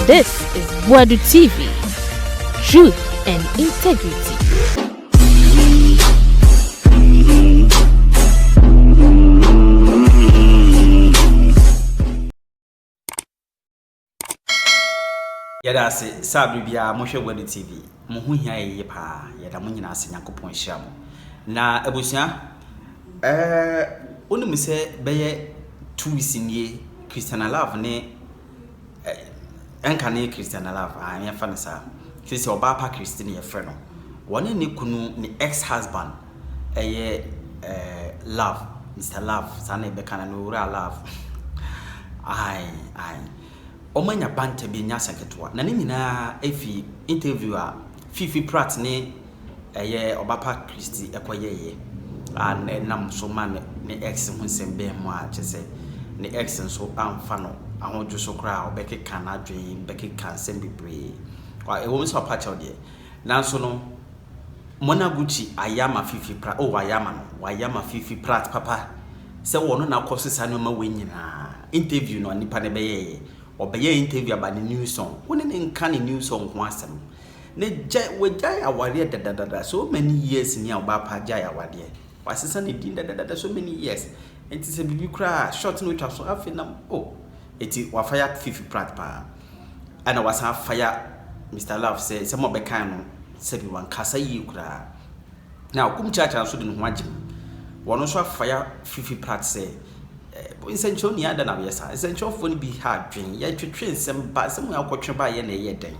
This is Boadu TV. Truth and integrity. Yada se sabri bia mohwe Boadu TV mo hu hia ye pa yada mo nyina ase Yakopon hia mo na abusia onu se beye 2 weeks nie Christian Love ne enka ne Christian Love anya fa ne sa se Obaapa Christy ne ye frɛ no woni ne kunu ne ex-husband Love Mr. Love sana be kana no ura Love ai Omanya banta bi nya saketwa na ne nyina efi interviewer Fiifi Pratt ne Obaapa Christy ekoyeye and nam so man ne ex hu sembe mu a chese ne ex so amfa no ahodwo so kra obeke kan adwen beke kan sembe bre wa e wo so pacha de nanso no Mona Gucci ayama Fiifi Pratt wayama Fiifi Pratt papa se wo no na kosesa no ma wenyina interview no nipa ne beye obeye interview about the new song woni ne nka ne new song ho asem ne jai aware dadadada so many years ni Obaapa jai aware wasesa ne din dadadada so many years enti se bibi kra short no twa so afi na eti wa fire Fiifi Pratt pa ana wasa fire Mr. Love se mo be kan no se bi wan kasa yi kra na Kumchacha so de no ho agim wono so fire Fiifi Pratt se essential ni ada na yesa essential for ni bi ha dwen ya twetwe nsem ba sem ya kwotwe ba ye na ye den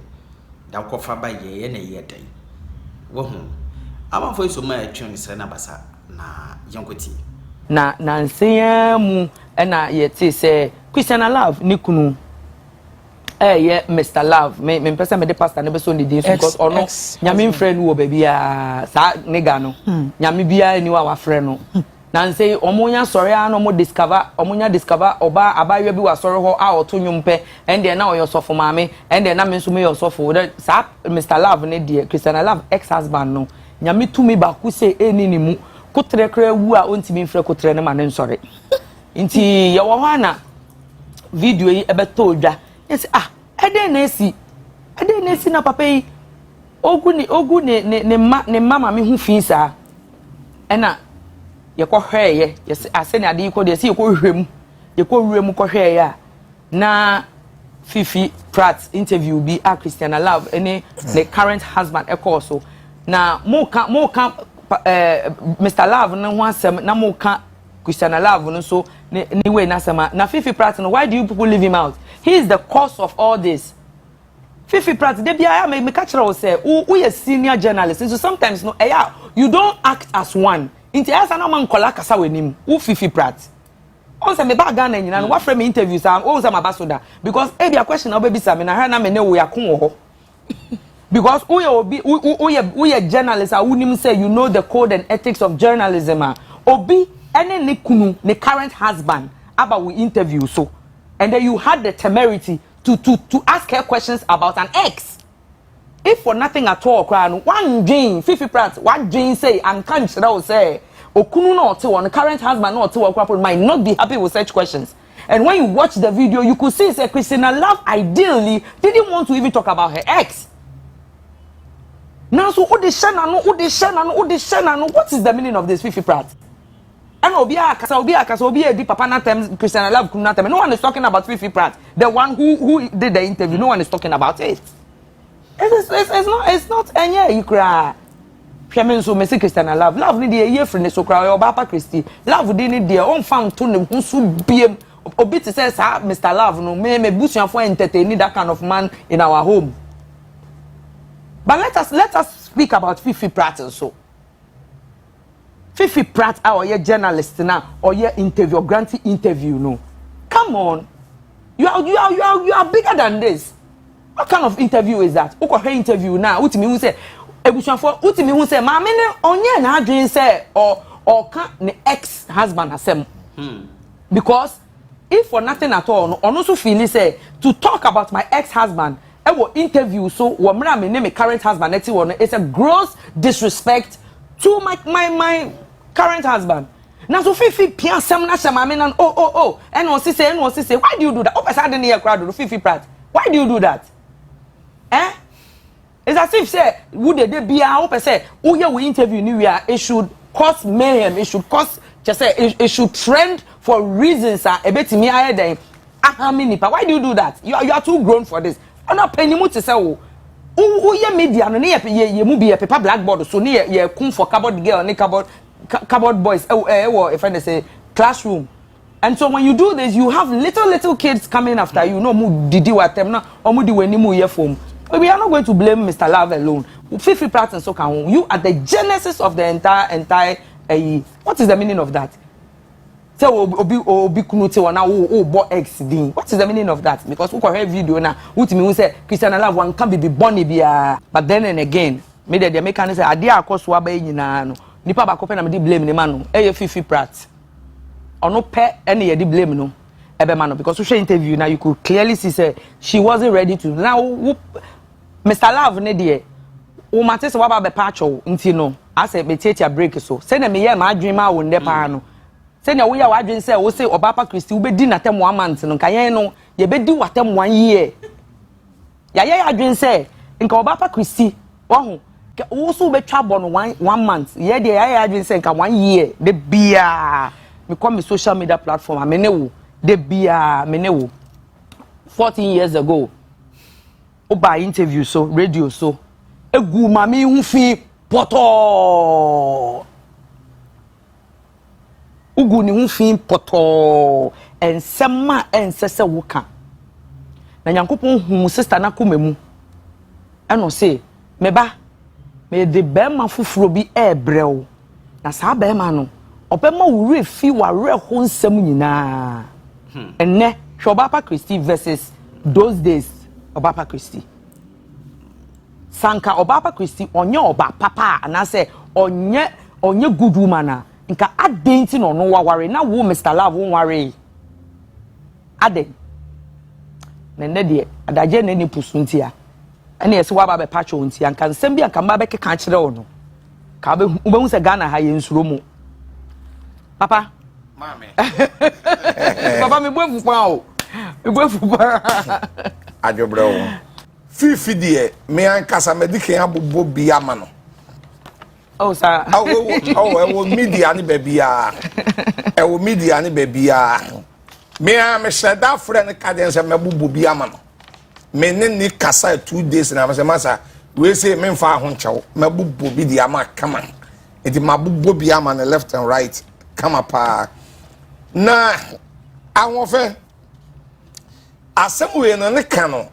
da kofa ba ye na ye den wo hu ama fo so ma atwe ni se na basa na yankoti na nseya mu na ye ti se Christian Love ni kunu ye Mr. Love me pesa me de pastor ne be so ni dey because ono nyame friend wo ba bia sa nigga no nyame bia ni wa friend no Nancy omunya sorry ano mo discover oba abaye bi wa sorry ho a oto nwumpe ende na oyo sofo maame ende na me nso me yo sofo sa Mr. Love ne die Christian Love ex-husband no nyame tumi ba ku se eni ni mu kotre kra wu a ontimi mfre kotre ne ma ne nsori nti ye wo ho na video yi ebeto odwa yes ede na esi na papa yi ogu ne mama me hu fi sa ena yeko hweye yes asene ade yiko de se yeko hwem ko hweye na Fiifi Pratt interview bi a Christian Love any the current husband so na mo ka Mr. Love no ho asem na mo ka Christian Love no so ni way na asema na Fiifi Pratt no why do you people leave him out? He is the cause of all this. Fiifi Pratt de bia me catch her say who is senior journalist so sometimes no you don't act as one. Inti asa na man kola kasa wenim u Fiifi Pratt on se me ba Ghana nyina no wa frame interviews am on se mabasoda because e bia question na obebi sa me na ha na me ne wo yakon ho because we are journalists a unim say you know the code and ethics of journalism obi ene ne kunu ne current husband about we interview so and then you had the temerity to ask her questions about an ex. If for nothing at all, one dream, Fiifi Pratt, one dream say, and can't say, Okunu no to one current husband no to might not be happy with such questions. And when you watch the video, you could see say Christian Love ideally didn't want to even talk about her ex. Now so what is what is the meaning of this Fiifi Pratt? And Obia di papa na time Christian Love kuna time. No one is talking about Fiifi Pratt. The one who did the interview, no one is talking about it. It's not any you cry. Piamen so me Christian Love ni dey year friend so cry Obaapa Christy. Love dey ni dey on found to ne so biem. Obi to say sir Mr. Love no me busuafo entertain that kind of man in our home. But let us speak about Fiifi Pratt so. Fiifi Pratt or your journalist now or your interview granting interview no. Come on. You are bigger than this. What kind of interview is that? Who her interview now? Utimi who say ebusuafo utimi who say ma me ne onye na adwen say or can the ex-husband asem. Because if for nothing at all no also feel say to talk about my ex-husband e wo interview so wo mra me name current husband eti wo no it's a gross disrespect to my current husband. Now so Fiifi pia sem na shema me na and on say why do you do that? O pesa de ne ye crowd do Fiifi Pratt. Why do you do that? It's as if say would they be a hope say oh yeah we interview new year it should cause mayhem, it should cause just say it should trend for reasons a bit me higher than why do you do that? You are too grown for this. I'm not paying you to say oh yeah media no ye mu be a paper blackboard so near ye kun for cupboard girl and cupboard boys if I say classroom. And so when you do this you have little kids coming after you no mu didi wa them na or mu di weni mu ye form. We are not going to blame Mr. Love alone. Fiifi Pratt and so can you are the genesis of the entire what is the meaning of that? Say obi kunuti wana o bo X din. What is the meaning of that? Because we can hear video na who say Christian Love one can be born bia. But then and again, me the American say ade akoso aba nyina no. Nipa ba ko pe na me di blame ni ma no. Fiifi Pratt. Ono pe ene ye di blame no. Ebe ma no because we show interview now you could clearly see say she wasn't ready to. Now Mr. Love ne de o mate se waba be pacho nti no ase be tietia break so se na me ye ma adwen ma wo nde pa no se na wo ya wa adwen se wo se Obaapa Christy wo be di na tem 1 month no kan no ye be di watem 1 year ya ye adwen se nka Obaapa Christy wo ho wo so be twa bo no 1 month ye de ya adwen se nka 1 year de bia me come social media platform amene wo de bia amene wo 14 years ago Oba interview so radio so egu mami hu fi poto ugu ni hu fi poto ensema ensese woka na nyankopon hu sister na komemu eno say meba me de bema fufuro bi ebrew na sa bema no opema wure fi ware ho nsem nyina enne Obaapa Christy versus those days Obaapa Christy sanka Obaapa Christy onye oba papa na say onye good woman nka adenti no no waware na wo Mr. Love won ware ade nene de adaje ne ni pusunti a ene yesi waba be pacho nti anka nsem bi anka mba be keka kire wo no ka be hu se Ghana ha ye nsuro mu papa mame papa me boefu pa o me boefu pa adwobrɛ wo Fiifi die me ankasa medikan abobɔ bia ma no oh sir oh media ni bebia media ni bebia me sheda friend cadence me bobɔ bia ma no me ne kasa 2 days na me masa we say me mfa ho nkyɛw me bobɔ bi dia ma kama enti ma bobɔ bia ma no left and right kama pa na ahofe asem we no ne ka no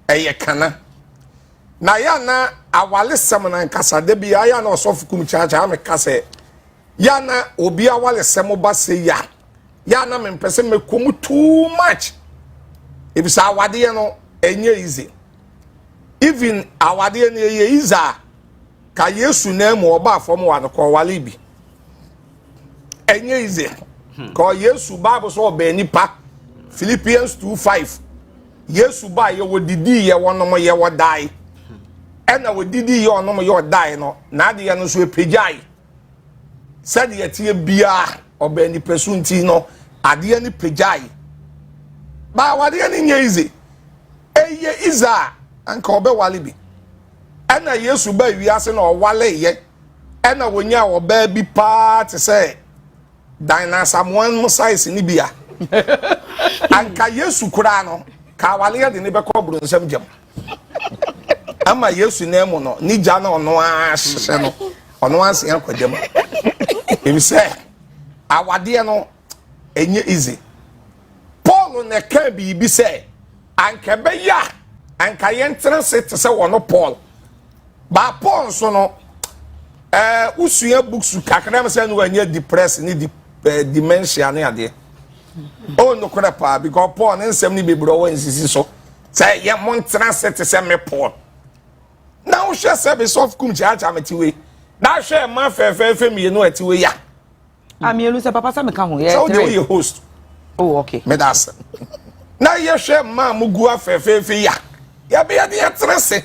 eye kana na ya na awale sem na nkasa de bia ya na Osofu Kumchacha me kase ya na obi awale sem ba se ya na me mpese me komu too much if sa awade no enye easy even awade no ye iza ka Yesu na mu oba afom wa no ko wale bi enye easy ko Yesu Bible so oba nipa Philippians 2:5 Yesu ba ye wodidi ye wonom ye wodai ena wodidi ye onom ye wodai no na ade ye no so epejai said ye tie bia oba ni pesunti no ade ye ni pejai ba wade ye ni nyeize eye iza anka oba wale bi ena Yesu ba wiase na owale ye ena wonya oba bi pa te say dinosaur one size ni bia anka Yesu kura no ka wale ya de ne bekọ buru nsem jam ama Yesu na emu no ni ja na ono ahye no ono anse akwadam em say awade no enye easy Paul na ka bi say anka be ya anka yentre set say wono Paul ba Paul so no usua books kakra me say no anya depress ni dementia na ade oh no crapa because Paul nsem ni bebro wa nsisi so say ye montra set say me Paul now she say be soft Kumchacha metiwe na hwe ma fefe mi no atiwe ya amielu say papa say me ka ho ye so dey host oh okay me das na ye hwe ma mugu afefe ya be ya de trese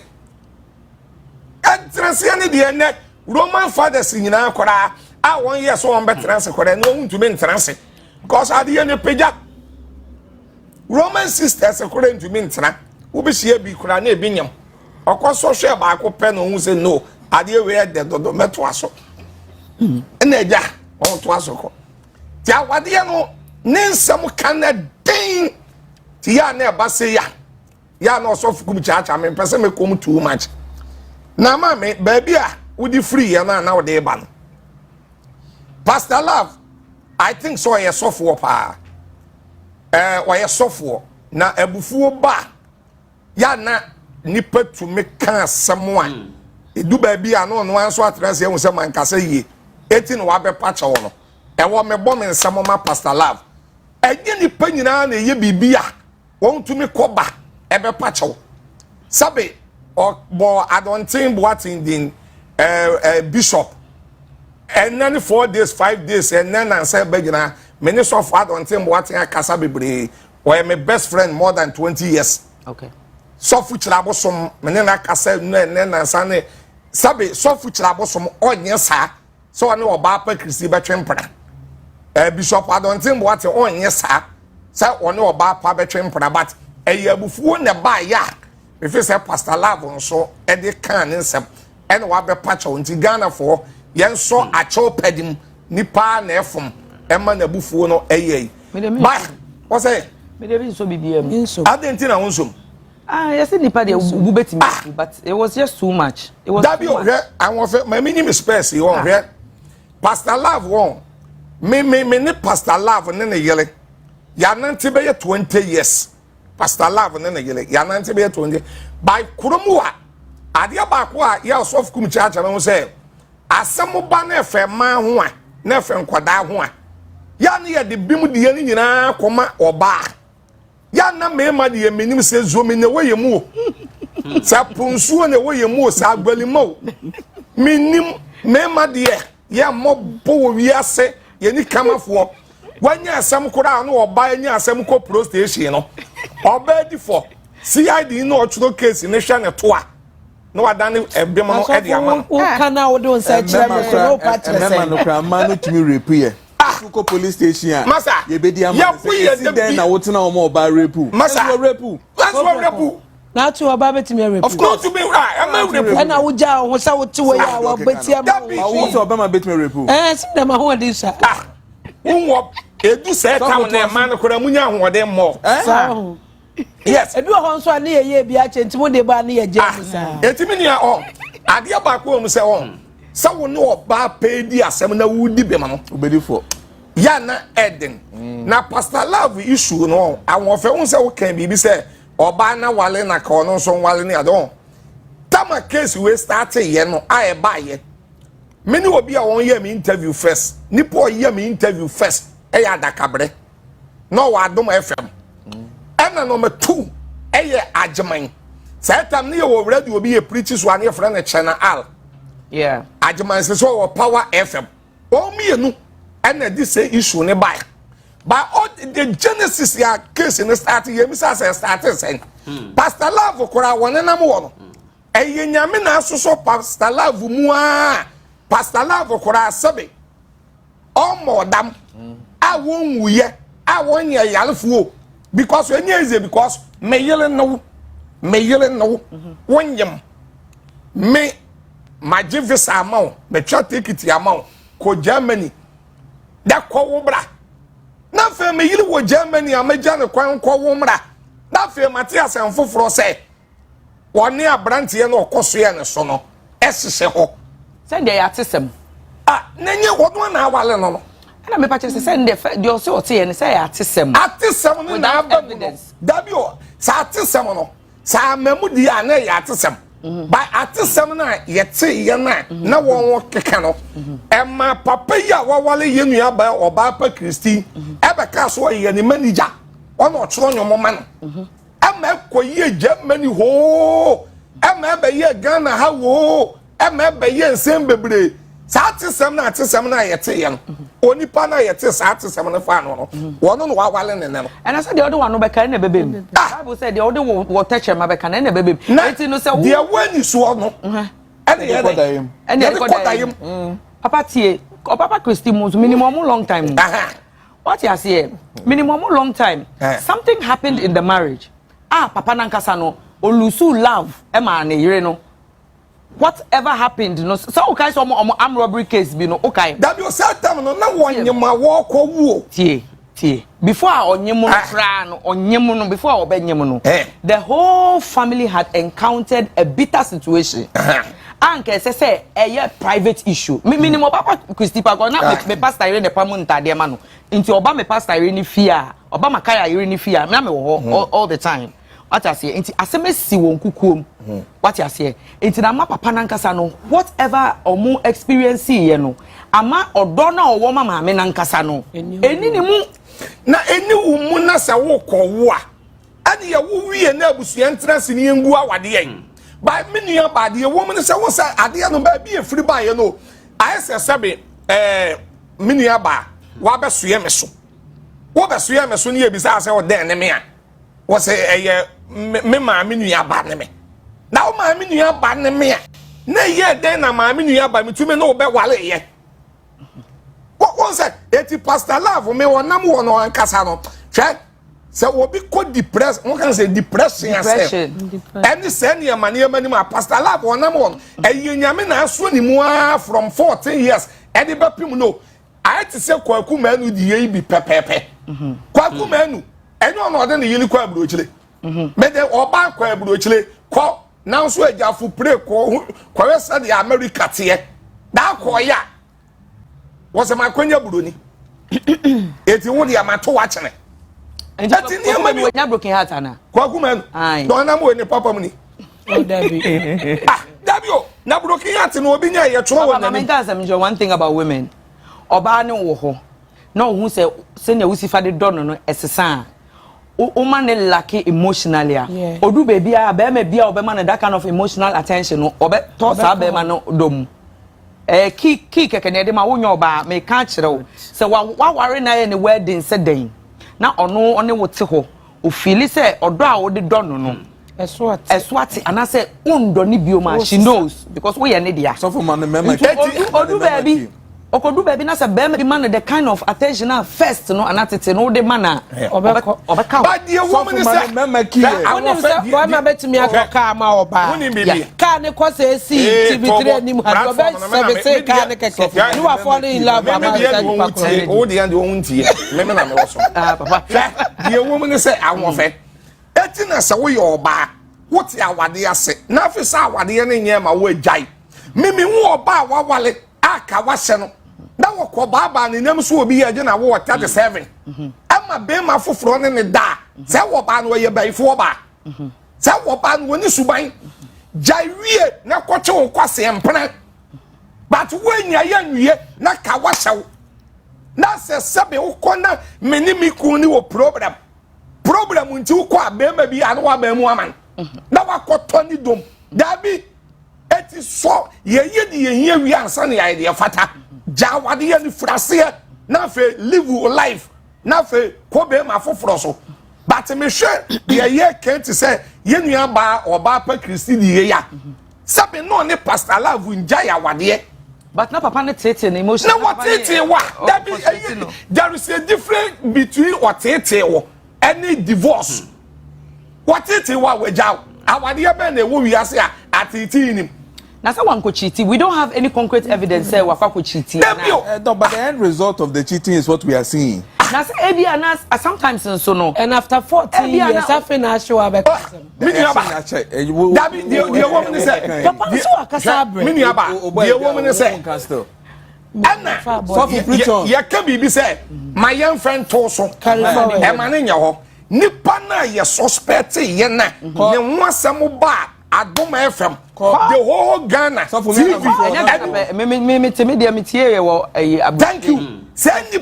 ni de ne Roman fathers nyina akora a won ye so won be trese kora no ntumi ntrese because ade ne peja Roman sisters akora ntumi ntra wo be hie bi kora na ebinyam Oko so hwe ba ko pe no hu say no ade we de dodo meto aso na eja on to aso ko ti awade no ne nsam kan na den ti ya na ba se ya na osofu Kumchacha me pese me kom too much na ma me baby a wudi free ya na wo de ba no Pastor Love I think so ye sofo pa wa ye sofo na ebufuo ba ya na nipa tu me kan samwa edu ba bia no no anso atranse ehun se man kasa yie eti no wa be pa che wo no e wo me bom nsamo ma Pastor Love eje nipa nyina na ye bibia won tu me koba e be pa che wo sabe o bo adontin boatin din bishop and then 4 days 5 days and then I said begina many so far adontin boatin akasa bebre or my best friend more than 20 years okay so fuchira bosom mene na kasa ne na sane sabe so fuchira bosom onye sa so one Obaapa Christy betwempra bishop adontin boate onye sa one Obaapa betwempra but eyabufuo ne ba ya if say Pastor Love so e de kan nsem ene wa be pacha onti Ghana for yen so acho pedim nipa na efom ema na bufuo no eyei ba o say me dey so bibia mu adentina wonsom yes, nipa de ubu betimi, but it was just too much. It was that be I want my minimum space you want here. Pastor Love won. Me ne Pastor Love ne yele. Ya nanti be 20 years. Pastor Love ne yele. Ya nanti be 20. By kurumu a ade ba ko a ya of Kumchacha no say asem ba na efe ma ho a na efe nkwada ho a ya ne ye de bimu de ye nyina koma oba ya na mema de menim se zomi ne woye mu sa punsuo ne woye mu sa agbalimo menim mema de ya mobo wo wiase ye ni kamafo wanya asem kora no oba anya asem ko pro station no oba di for CID no ochuro case ne hwa ne toa no wadane ebem no e de ama o kana wo don sa kire me so no patch mema no kra ma no timi repu ye Suko police station masa ye be dia ma say den na wotena o mo ba repu masa repu that's what repu na to oba betimi repu of course to be right am repu na wo ja ho sa wo ti wo ya wo betia ma wo so oba ma betimi repu sim na ma ho dey sa wo edu se tam na ma no kora munya ho de mo sa yes ebi ho nso na ye bi a chenti mo de ba na ye je sa etimi ni o ade ba ko mu se on sa wo no oba pe di asem na wudi be ma no obedi for ya na Eden na Pastor Love issue no awon fe won se wo kan bibi se oba na wale na ka ono so wale ni adon tama case we start ye no aye ba ye many obi a won ye me interview first nipo ye me interview first e ya dakabre no wa adom FM ena no me 2 e ye agyeman say time ne ye wo radio obi ye preach so an ye friend channel al yeah agyeman se so Power FM o mi enu and this issue ne by all the genesis ya case in start ye mi say start sen Pastor Love kora wona na mo no eye nyame na asoso Pastor Love mu a Pastor Love kora sabe o modam a won wuye a won ye yalfuo because when ye because me yele no wonyem me magivisa amount me twa ticket amount ko Germany da ko bra na fe me yiri wo Germany amaja ne kwan ko bra na fe Matias enfoforo se woni abrante ye no okoso ye ne so no esese ho se de ya tesem nenye wodo na awale no na me pa che se de o se o te ye ne se ya tesem no na aba da bi o sa atesem no sa mamudi a na ya atesem by atesem na yete ye na won keka no ema papa ya wawale ye nua ba Obaapa Christy ebe ka so ye ne manager ono choro nyomo ma no ema koye Germany ho ema ebe ye Ghana ha wo ema ebe ye nsem bebre sa atesem na yete ye no onipa na yete sa atesem no fa no wono no wawale ne no and I said the other one no be kan na bebem Bible said the other one touch ma be kan na bebem eti no say the one is so no ene ye papa tie Obaapa Christy moves minimum long time what you say minimum long time something happened in the marriage papa nankasa no olusu love e ma na yire no whatever happened no so okay so am robbery case bi no okay that you said them no na wonyema wo ko wuo tie before onyemo no kra no onyemo no before obenyemo no the whole family had encountered a bitter situation anke say a private issue minimum Obaapa Christy pa na me pastor ire ne pamu ntade ma no nti oba me pastor ire ni fia oba makaya ire ni fia na me wo all the time what I say nti asemesi won kukuom what I say nti na ma papa nankasa no whatever omo experience ye no ama odo na owo mama me nankasa no eni ni mu na eni wu mu na se wo kowo a ade ye wo wie na abusua ntrase ni engu awade yen ba me nua ba de wo mu se wo sa ade no ba bi efiri ba ye no ayese sebe me nua ba wa be soye me so wo be soye me so ne ye bi sa se wo den ne me a wo se me ma me nua ba ne me na wo ma me nua ba ne me a na ye den na ma me nua ba me tumi no be wale ye what say eti pastor love me wonam wo no ankasa no hwe se obi ko depress won kan say depression any say ne mani ma pastor love wonam won eyenyame na aso ni mu from 14 years edi bepim no I ti say kwaku manu di ye bi pepepe kwaku manu enyo no de ne yini kwa burochile me de oba kwa burochile ko na so ajafu pray ko kwa se de America tie da ko ya was a makonya buroni eti wo de amato wa chene eti ni ama mi nya broken heart ana kwaku man don na mo ni papa mu ni dabi o na broken heart no obi nya ye tro wo na me can say one thing about women oba ne wo ho na wo hu se na wusifa de don no esesa o man ne lack emotionally odu baby a be ma bia obe man that kind of emotional attention no obe to sa be man no dom ki keke ne de ma wo nyoba me ka kire wo se wa ware na ye ne wedding se den na ono one wo te ho o feel say odo a wo de don no eswati ana say undo ni bioma she knows because we ye ne dia so for man me odu baby okodu baby na say be man the kind of attention na first no anatete no de man obeka but the woman say me ki woni say boy ma betimi akaka ma oba ka ne ko say si TV3 ni mu ha oba say ka ne keke you are falling in love about that o de and o huntie me na me woso papa the woman say awon fe eti na say we oba what awade ase na fi say awade ne nyema wo agai mimi wo oba wawale aka wase no na woko baba ne nam so obi ya je na wo 37 ama be ma foforo ne da se wo ba no ye baifo ba se wo ba no ni suban jaiwie na koche wo kwase empene but wenya ya nwie na ka wase na se sebe wo kona meni mi ku ni wo problem nti wo kwa be ma bi anu wa ba mu aman na wakoto ni dom dabi eti so ye di ye wi ansa na ye de fata jawade ye ni frase na fe live life na fe ko be ma foforo so but me hwe ye can't say ye nua ba Obaapa Christy di ye ya sabe no ne pastor love nja ya wade but na papa ne tete na emotion na what tete wa that be there is a difference between what tete wo any divorce what tete wa weja awade be na wo wi ase a atiti ni. Now, someone could cheat. We don't have any concrete evidence say Waka could cheat. No, but the end result of the cheating is what we are seeing. Now, sometimes so no. And after 14 years, I finish show up. The woman is saying, the woman is saying, Anna, ya can be said, my young friend Toso, Emanuel, Nipana, your suspect, Yena, you want some bar. Adom FM the whole Ghana thank you send the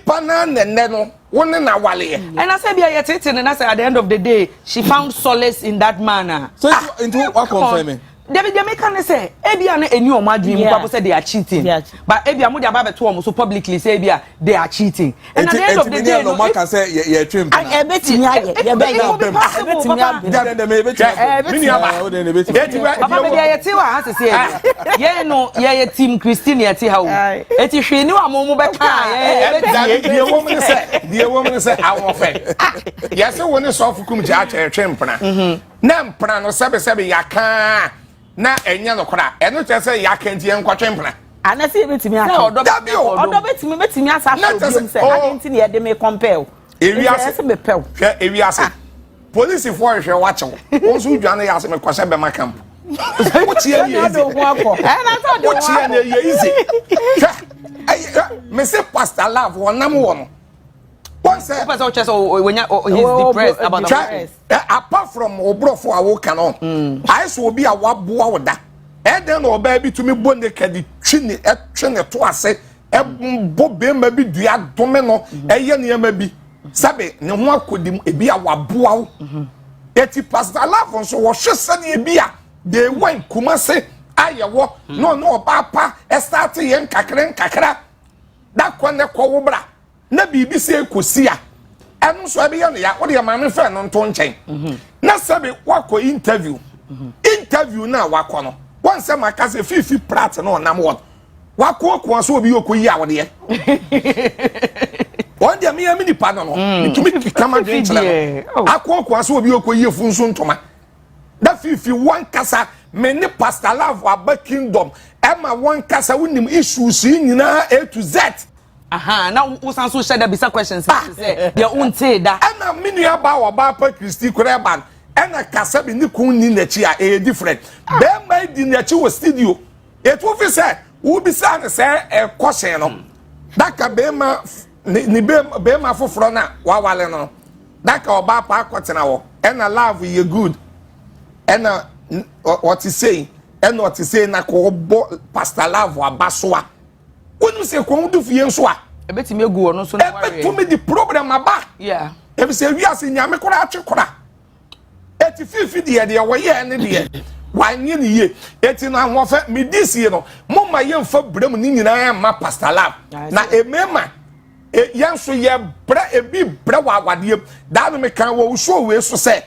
panan no one na wale and I said be at the end of the day she found solace in that manner so into what confirming David Jamaica say ebia na eni o ma dream people say they are cheating. But ebia mo dey about to so publicly say ebia they are cheating. And at the end of the day no man can say you trim. And ebetimi aye, you be ebetimi abe. Dem ebetimi. Papa be dey yeti wa ha say ye no ye team Christine yeti ha o. Eti hwe ni wa mo be ka the woman say I want fair. Yes, when so for Kumchacha twempna. Na mpna no sebe yaka na enya no kora eno che say yakanti en kwatwempna ana se betimi aka odo betimi asa so bi say adenti na ye me compare ewiase se me pew hwe ewiase police for hwe wache wo so dwane ya se me kwase be makam wo tie ye easy na to de wo tie na ye easy me say pastor love wonam wo no once when he's depressed about the rest. Apart from obrofo awo canon, I saw be a waboa woda. Then or baby to me bonde kedi chini etwene to ase bo be maybe dua domeno eye ne maybe sabe ne ho akodim ebi a waboa wo. Eti pastor love so wo hwese ne ebi a they went kumase ayewo no Obaapa start yen kakra that kwande ko wo bra na bibi se ekosi a enu so be ya ya wo de ma me fa no nto nchen na sabe wako interview na wako no won se maka se Fiifi Pratt no nam wo wako ko so obi okoyi a wo de won de me ni pa no tumi kama de nchele akọ ko so obi okoyi funso ntoma da Fiifi wan kasa me ni pastor love aba kingdom ema wan kasa wonim issues nyina A to Z. Aha, now we san so share the bisa questions say their own say that na mini aba Obaapa Christy Kureban na kasa bi ni kun ni na chi a different be mai di na chi wo studio it wo fi say wo bi sa na say question no that ka be ma ni be ma foforo na wa wale no that ka Obaapa akotena wo na love you good na what is saying na ko pastor love abasoa when say ko do fie nso a ebetimi egu ono so na ware ebetumi di problem aba yeah ebi say wi ase nyame kora atwekora eti Fiifi de wo ye ne de wanye ne ye eti na hofa me disi no mo ma ye mfa bram ni nyina ma pastor love na emema yanso ye bra ebi bra wa awade da no me kan wo so we so say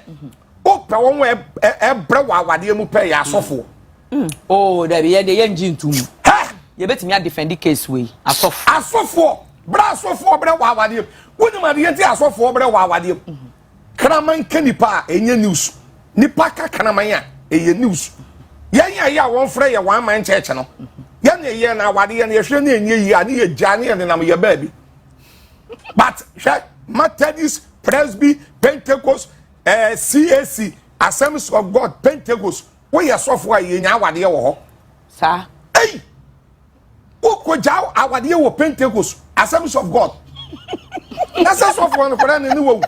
o pa won bra wa awade mu pe ya asofo oh there be ye nji ntum ye betimi a defend case we asofo bra wa awade woni ma de asofo bra wa awade kraman kanipa enye news nipa ka kraman ya eye news yan ya won frɛ ye wan man church no yan ye na awade ye na ye hwɛ na enye yi ani ye gya ne nam ye baabi but Methodist, Presby, Pentecost, CAC, Assemblies of God, Pentecost, we are software ye nya awade ye wo ho sa hey ko jaw awade ye wo Pentecost, Assemblies of God. That's software no for na ni wo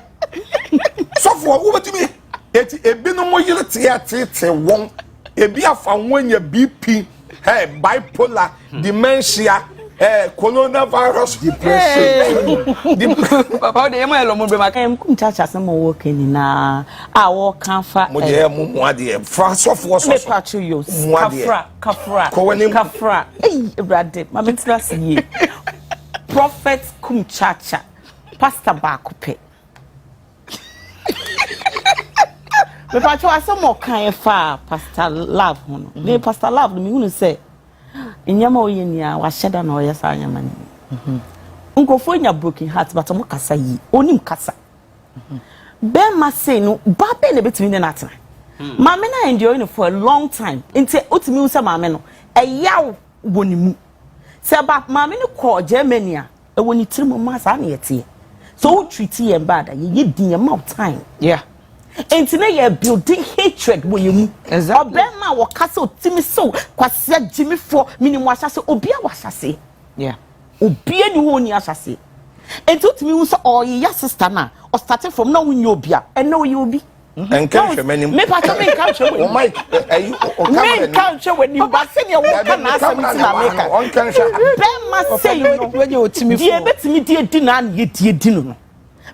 software wo betimi eti ebi no mo yire te won ebi afa wonye BP bipolar dementia coronavirus depression papa de emo mo be maka Kumchacha se mo wo keni na a wo kan fa mo de mo ade fra software so kafra brade ma betra siye Prophet Kumchacha pastor Bakupe me pa cho asemo kan fa pastor love hono me pastor love me hunu say enyama oyenia wa sheda na oyesa anyama ni nkofo nya broken heart but mo kasa yi onim kasa be ma say no ba be na betimi ne natena mama na endure for a long time nti otimi usa mama no eyaw wonimu se ba mama ni ko Germany a woni tirimo ma sa na yete so we treat ye bad ye din amount time yeah enti na ye building hatred wo yemu exactly obema wo kasa otimi so kwase jimifo minimu asase obi a wasase yeah obi ani ho ni asase enti otimi wu so oya sister na o starting from now when you obi a and now you obi enkan hwemanim me pa to me enkan hwe o mic o camera me enkan hwe wani ba se ne wo kana asem ti na meka on kan hwe bema say no when you otimi fo die betimi die di na ye die di no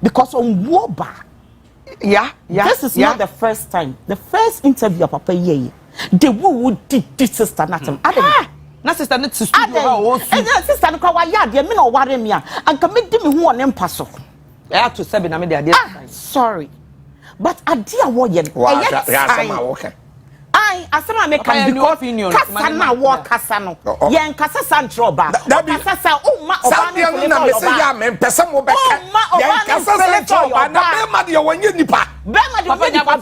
because on wo ba yeah this is not the first time. The first interview papa ye the woo did sister natem adam na sister ne to studio ha wo su and sister no kwa wa ya de me no ware me a anka me di me ho ne mpa so I to 7 na me de ade sorry but ade a wo ye ya sama wo ka I asema make can because kasa na wo kasa no yen kasa santro ba kasa sa umma obani no na me say ya me pese mo be ka yen kasa santro ba na be ma de wonye nipa be ma de wonye nipa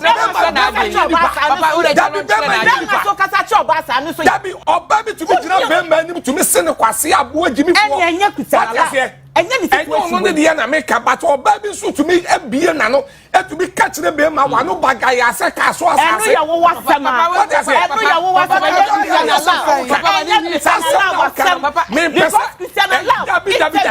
papa ure so kasa cho ba sa no so dabi oba bi tumi gina be ma ni tumi se ne kwase abo agimi fo enye kutala enye ni situation no de na me ka but oba bi so tumi ebie na no etumi ka kire be ma wa no bagaya se ka so asase enu ya wo wasama enu ya wo wasama me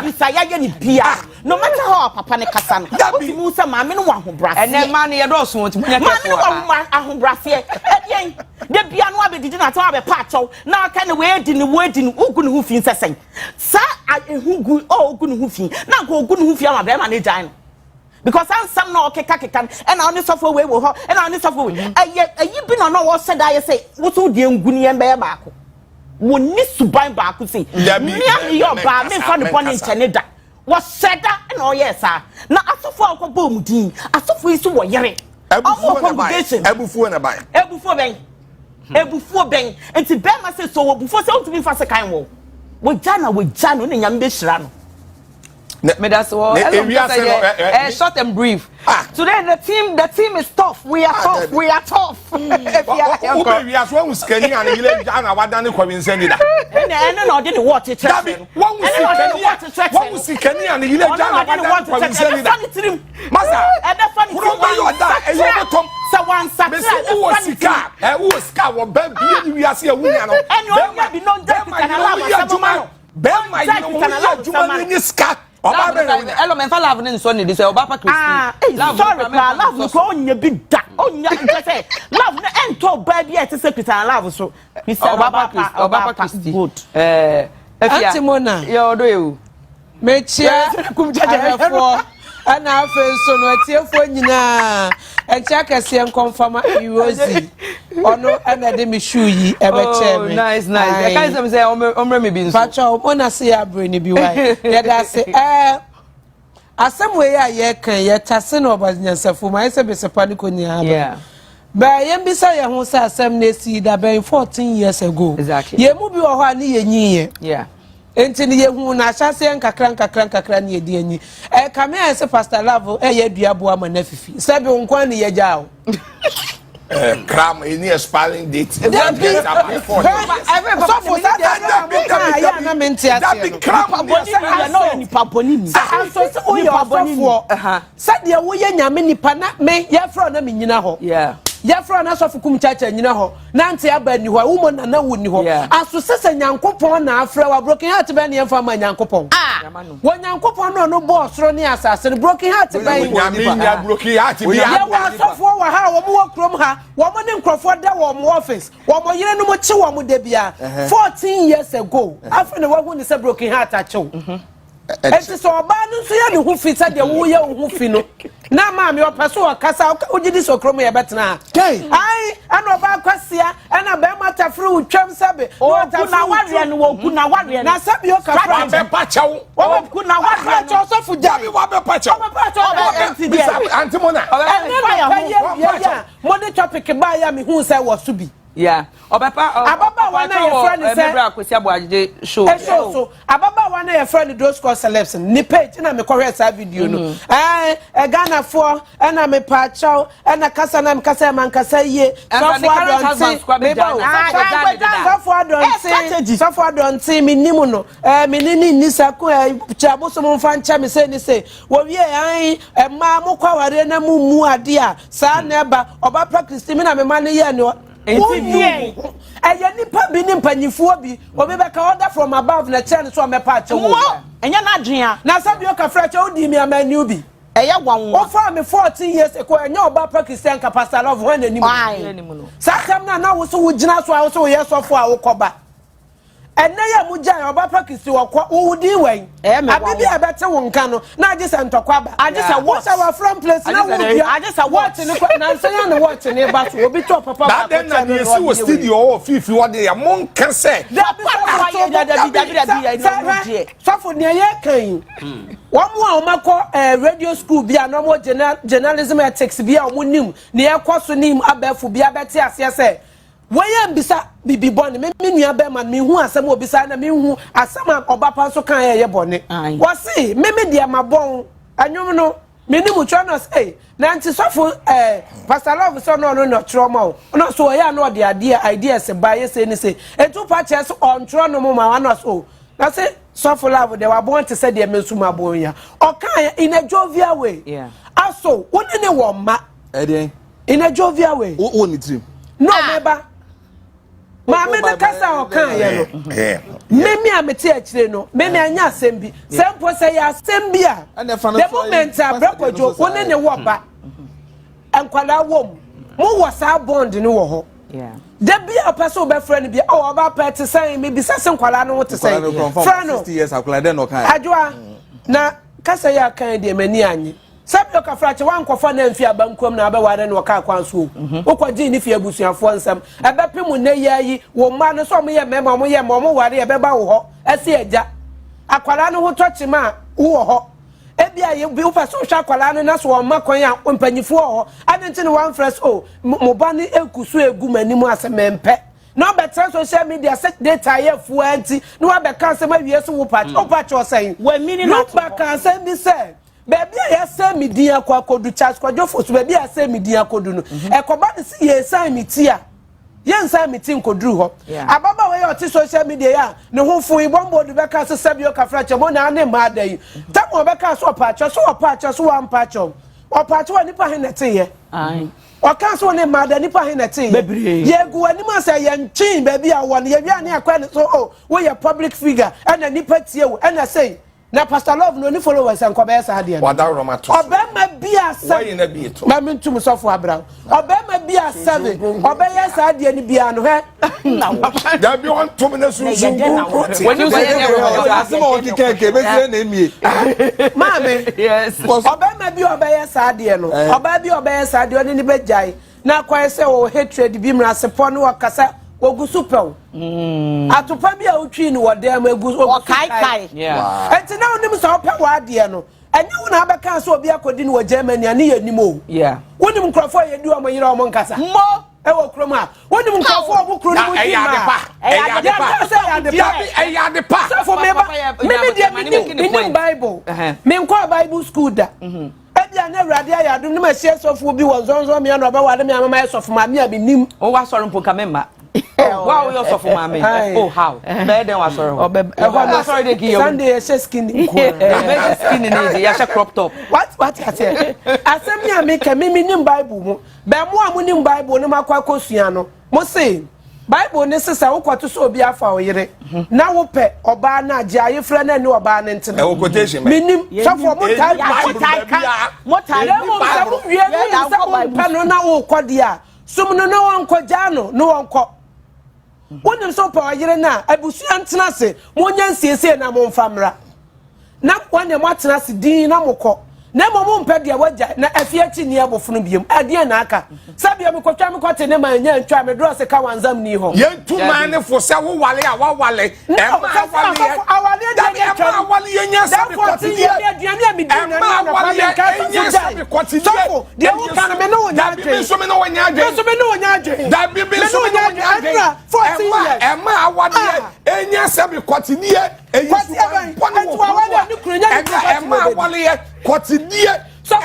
pesa ya ni bia no matter how papa ne kasa no oti mu se ma me no wa hobrase ene ma ne ye do so oti munya kefo ma ahobrase edien de bia no abedidi na ta abe pa achow na aka ne we di ni ugu ne hu fi nsesen sa ehugu ogu ne hu fi na ko ogu ne hu fi ama be ma ne jan because some no keka and on the software we will and on the software you been on what said I say what would the nguni and bear back would need to buy back to say your bar me for the bonnet Canada was said that and oh yes sir now as for boom dean as of we so yere congregation ebufu na buy ebufu ben and to bear my say so before say to be fast kind wo we jana ne nyambe shira no me that's all short and brief today the team is tough we are tough we are one scanning and ile jana wadane kwa winseni da ene no dey watch it one scanning and ile jana wadane kwa winseni da masa proba yo da eyo betom sa wan satra wo sika wo ba bia ni wiase awunya no be no Bema you ni ska element love ne so ne dey say Obaapa Christy love ko onya bi da onya say love ne ento ba bi e te say Christian love so Obaapa Christy good Auntie Mona yo do you mechia kumchacha ana afen so no atiefo nyina encha kase enkonfama irozi ono ana de me shoe yi ebeche me nice I can't say omre me bi nso pacho Mona say ya brain bi why ye da say asem we ya ye kan ye tase no obazinsafo ma ye be sepa ni koni aba yeah ba ye mbisa ye ho say asem na si da ben 14 years ago exactly ye mu bi wo ho ani ye nyiye yeah enti ni yehu na ahase nkakra ni yedi anyi kame ese pastor love ye duabo ama na fifi sabe nkwan ni ye jao cram any expiring date that be so for that ya na mentia that be cram no ni paponi so se o your for said ye wo ye nyame nipa na me ye fro na me nyina ho yeah ya fro na sofu kumchacha nyina ho na nte aba ni ho wo na wo ni ho aso sese nyankopon na afra wa broken heart be na ye fa ma nyankopon wo nyankopon no boss ro ni asase broken heart be ya broken heart be ya wa sofu wa ha wo mo krom ha wo mo ne nkrofo da wo mo office wo mo yire no mo chi wo mo de bia 14 years ago afra na wo hu ni se broken heart a chew enti so oba no so ya ne hu fi sade wo ye hu fi no na ma me opeso okasa ogidi so krom ye betena ai ana oba kwasia ana be matafri utwam sabe na ware no wo na ware na sabe o ka fra be pachawo wo ku na ware no so fu ja bi wa be pachawo Auntie Mona mo de topic ba ya me hu say wo so bi yeah Obaapa ababa wana your friend say remember akwesi abuajide show so ababa wana your friend those call celebs ni page na me correct that video no Ghana for na me pa chow na kasa na me kasa man kasa ye so for don't see me nimu no me ni sako chabo so mo fa ncha me say ni say wo wie ai ma mo kwaware na mu ade a sa na ba Obaapa Christy me na me man ye no eye nipa bi ni mpanyifuo bi obi be ka order from above na chain so mepa ache wo enya na adwen na sabi o ka frache odi mi amani bi eye gwanwo o fa me 14 years ago enya Obaapa Christian ka pastor love when ani mu no sakam na wo so wo gina so a wo so wo yeso fo a wo koba and na muja Obaapa Christy wo di wen abibi abete wo nka no na agese ntokwa I just watch our front place na wo I just watch ni na nsanya no watch ni ba so obi to papa that then na dey see wo studio of Fiifi what dey amon can say that so for ne ye kan wo mu a omako radio school bia no mo journalism ethics bia o mo nim ne ye kwaso nim abafu bia beti ase se waya mbisa bibi bone me nua be man me hu asem obisa na me hu asem Obaapa so kan ye bone wose me dia mabon anwom no me ni mu twa no say na nti sofo pastor love so no trauma no so ya no de ideas ba ye say ni say etu pa che so on tro no mo ma no so na say sofo love de wa bon te say de me su mabon ya o kan in a jovial way aso woni ne wo ma in a jovial way o ni dream no meba Mama na kasa okan ye no. Memi amete akire no. Memi anya asembi. Sempo say ya asembi a. The moment abrakojo woni ne wo ba. Enkwala wom. Mo wo sa bond ni wo ho. Yeah. De bia person be friend bia o Obaapa te say me bi sase nkwala no te say. Friend no 60 years akwala den no kan. Adwa na kasa ya kan de mani anyi. Sabio kafrache wan kofa na mfi abankom na abaware na waka kwanso okwaji ni fi abusuafo nsam ebepemu na yayi wo ma no so mo ye mema mo ye mo ware ebeba wo ho ase agya akwala no ho tochima wo ho ebia ye bi ufa so hwa akwala no na so wo makon ya mpanyifo ho adenti ne wan fresh mo ba ni ekusu egu manimu asemempe no better social media set data ye fu anti no abeka asem awie so wo patch o say we mini no back asem bi say baby ya say media kwa kodu charge kwa jofo so baby ya say media kodu no ekoba de si ye say metia ye nsa meeting kodru ho ababa we oti social media ya ne ho fu ibombo de beka so sabio kafrache mo na ne ma da yi tamo beka so opacho so wan pacho opacho ani pa henete ye okan so ne ma da ni pa henete ye ye gu ani ma say ye nchin baby a won ye wi ani akwa ne so we ye public figure and ani pa tie wo and say na pastor love no ni followers en ko be sa de wada romato obema bia sa why na bi to ma mentum sofo abra obema bia 7 obeya sa de ni bia no he da bi on to me na sunsun when you say asema on ti keke be say na emie mame Yes. obema bia obeya sa de no oba bia obeya sa de oni ni bejai na kwa se o hatred bi mra sepo no wakasa ogusu pew atopa bia otwi ni wodem egusu kai Yeah. enti na onim so pe wade no enye wona abeka so obi akodi ni wo Germany ani yanimo Yeah. wonim nkrofo yedi o moyira o monkasa mo e wo kroma wonim nkrofo obu kro ni wo di ya de pa so for me dia me Bible me nko Bible school da ebia na awrade ayadum ni ma share sofo bi wo zonzo me na obawade me amama sofo ma me abenim O wa sorry mpo kamema. Wow, you suffer mommy. Oh how? Better than was sorry. Sorry they give you. Sunday skin nko. Better skin in it. Ya crop top. What I say? Asem ya make me nim Bible mo. Be mo amunim Bible no makwa kosua no. Mo say Bible ne sesa wo kwato so obi afa oyire. Na wo pe oba na agi ayefra na ni oba na ntena. E wo quotation me. Minim sofo mo tai mo tai mo wie ni sabo no na wo kwode a. Sum no na won kwagya no wonko. Wonim so pa oyire na abusuan ntena se mo nyansiesie na mo mfamra. Na kwanya mo atena se din na mokọ. Na mo mpe de wagya na afiachi ni abofunu biem. Ade na aka. Sabia me kwatwa me kwate ne ma nya ntwa me dro se ka wanzam ni ho. Yentu man ne fo se wo wale a wa wale. E ma wale ye nya sabe kwate die. Aduane a me din na na wale nya sabe kwate die. De wo kan me no nya adwe. Bi so me no nya adwe. So me no nya adwe. Da bi so me no nya adwe. 14 years. E ma awade enya sabe kwate die. Kwate awade ni kuro nya e ma wale kwate die. So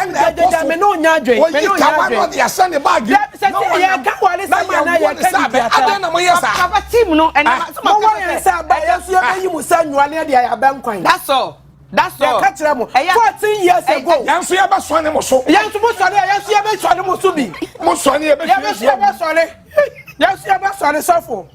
me no nya adwe. Me no nya adwe. Ya send the bag. No ya ka wale sama na ya ka di ata na mo yesa. Papa team no and mo wa ya sa ba ya so ya yi musa nwane de ya ban kwan. that's all Ya ka kire mo 14 years ago. Yanso ya ba so ne mo so. Yanso mo so ne yanso ya ba so ne mo so bi. Mo so ne ya ba so ne. Yanso ya ba so ne sofo.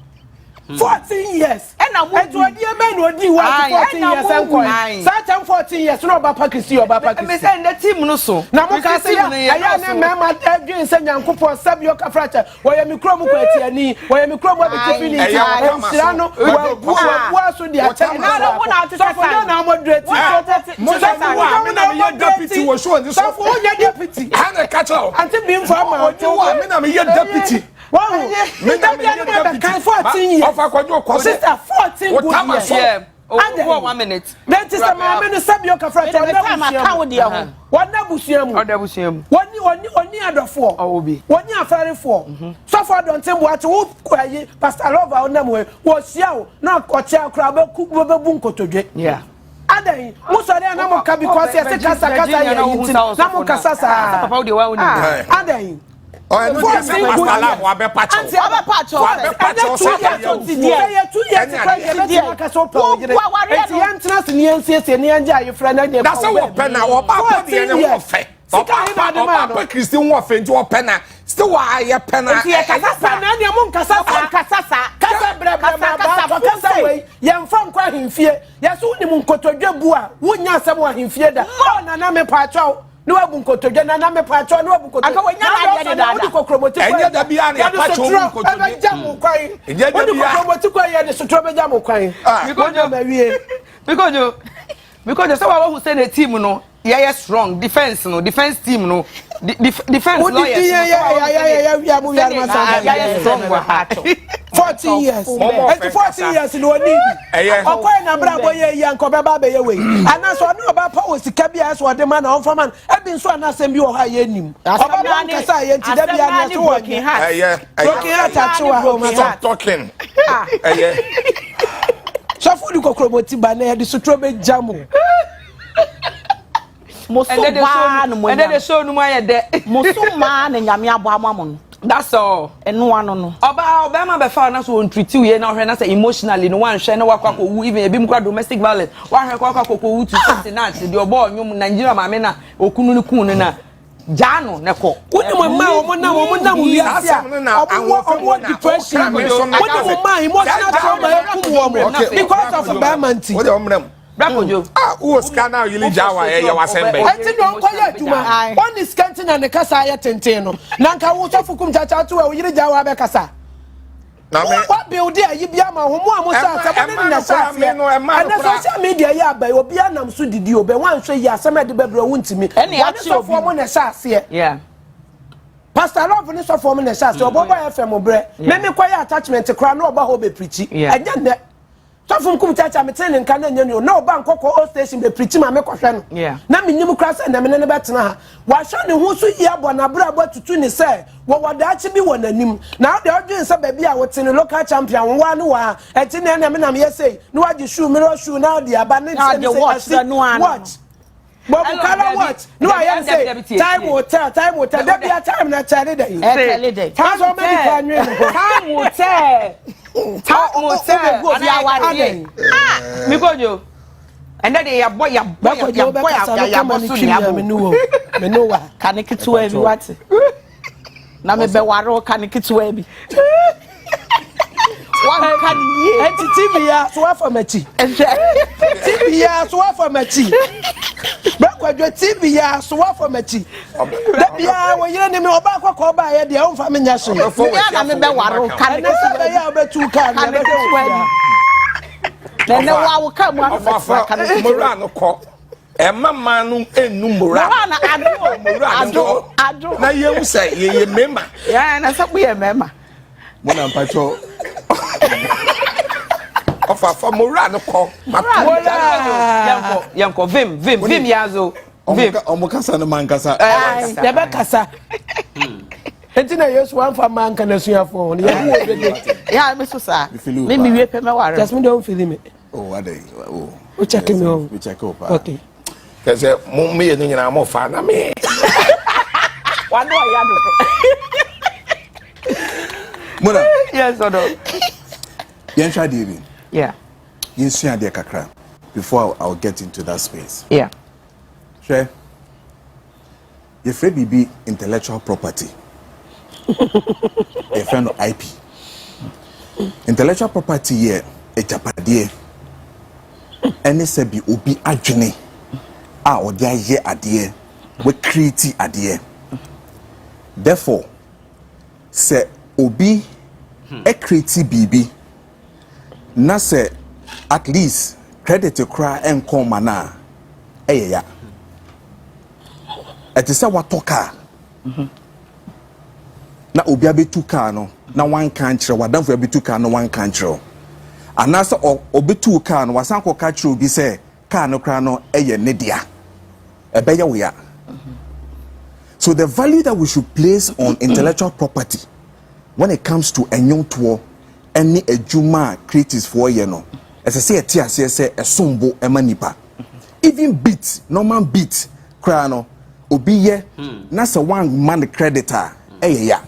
14 years. And I'm going to be a man who did 14 years and coin. Such 14 years, no Obaapa Christy, Obaapa Christy. Send the team no so. Now, I am a man at Green San Yankupo, Sabioka Frata, where you chrome Quetiani, where you chrome Tiffany, Siano, who was with the attack. Now, I'm deputy was showing this off for your deputy. Hannah Cattle, until being from your deputy. Wow, me that 14 years. Sister 14 years. Yeah. Oh, 1 minute. That is a man Sabioka Frata. What Nabusiam? What Nabusiam? One year other 4. Oh, be 1 year ferry 4. So far, don't tell what to Pastor Lova on them was yow, not Cocha Crab, Bunko to get. Yeah. Adai, Musare Namoka because yes, Namoka Sasa. Adai. Obaapa Christy won friend to penna. Still why penna. Yam from kwa himfie. Yasu ni munkotodwe bua. Wonya asem wa himfie da. Na na me pacho. No abunkotoje na me pacho no abunkotoje. Aka wonya na ya da. Kokromoti kwa. Enya da bia na pacho abunkotoje. Jamu kwan. Enya da bia. Kokromoti kwa ya de sotro be jamu kwan. Because so who say the team no. Yeah, strong defense no defense team no defense lawyers strong 14 years 14 years no need okwa na bra boy ye nko beba be ye we anaso no ba pa osika bia so de man on forman e bi so anasem bi o ha ye nim oba ba nkasa ye nti da bia na so working hard stop talking so fu di kokromoti ba na ye di sotro be jamu and then they show no more there. Musuma na nyame aboamamo. That's all. Eno ano no. Obama be found na so treat you na hwe na say emotionally no wan hwe na wakwa ko even ebi mkwa domestic violence. Wan hwe kwa ko wu to something na the obo nyum Nigeria ma me na okunu ni kun na jano neko. Woni mo ma wo na wo wi asia. Obo depression. Woni mo ma emotional trauma e kum wo mo because of Obamanti. What omrem? Brakojo. Who scanner you jawa e ya wasembe. Enti no nkoya aduma. One is scanting na ne kasa ya tenten no. Na nka wo so fukum chacha to we yiri jawa be kasa. Na me what build there yi bia ma ho mo amusa asem na sa. And social media ya ba obi anam so didi obe wan hwe yi asem de bebro wuntimi. One so for mo na sa ase. Yeah. Pastor Love ni so for mo na sa ase. Obobo FM bre. Me kwaya attachment kra na oba ho be preach. Anya ne so from Kumchacha me tell nka na nyanyo na oba nkoko o station be preach ma me kohwe no na menim kra se na me ne betena ha wa hwe ne ho so yi abo na bra abo tutu ni se wo wadachi bi wonanim na de odwen se ba bi a wotene local champion wa ne wa eti na me na me say no wagi shoe mirror shoe na de aba ne say watch Bob color watch no I say time will tell there be a time na tell it day time so many time will tell Mikojo. And then they are boy me know wa kanikitu ebi wati na me be waro kanikitu ebi one kan ye enti TV ya so afa machi TV ya so afa machi Bakwajo TV ya so afa machi da bia wo yire ni me oba akwa oba ye de o fa me nya so na me be waro kanikitu ya obetu kan na be Nene wa wo ka mu afa kanikitu mora no ko mama no enu mora na ado na ye wu say ye mema ya na sabu ye mema Mona mpacho ofa mora no ko yanko vim yazo vim omukasa no mankasa ya be kasa enti na Yesu wan fa man kana suafo no ya wo bede ya me so sa me wie pe me ware just me don't feel me what day o check me on we check up okay cause me ye no nyina mo fa na me wando ya do Mona yes odo yensha diri yeah yensua de kakra before I'll get into that space yeah sure your friend be intellectual property a friend of IP intellectual property here a japade any se bi obi adwene a odi aye ade we create ade therefore se obi e create bibi na se at least credit cry and come na ya eti se watoka na obi abetu car no na one country wadanfo abetu car no one country anasa obetu car no wasan ko catch obi say car no kra no eye ne dia ebeya we ya. So the value that we should place on intellectual property when it comes to enyonto any ejuma creatives for ye no as I say a tia say a sombo emanipa even beat normal beat kra no obi ye na say one man creditor ya.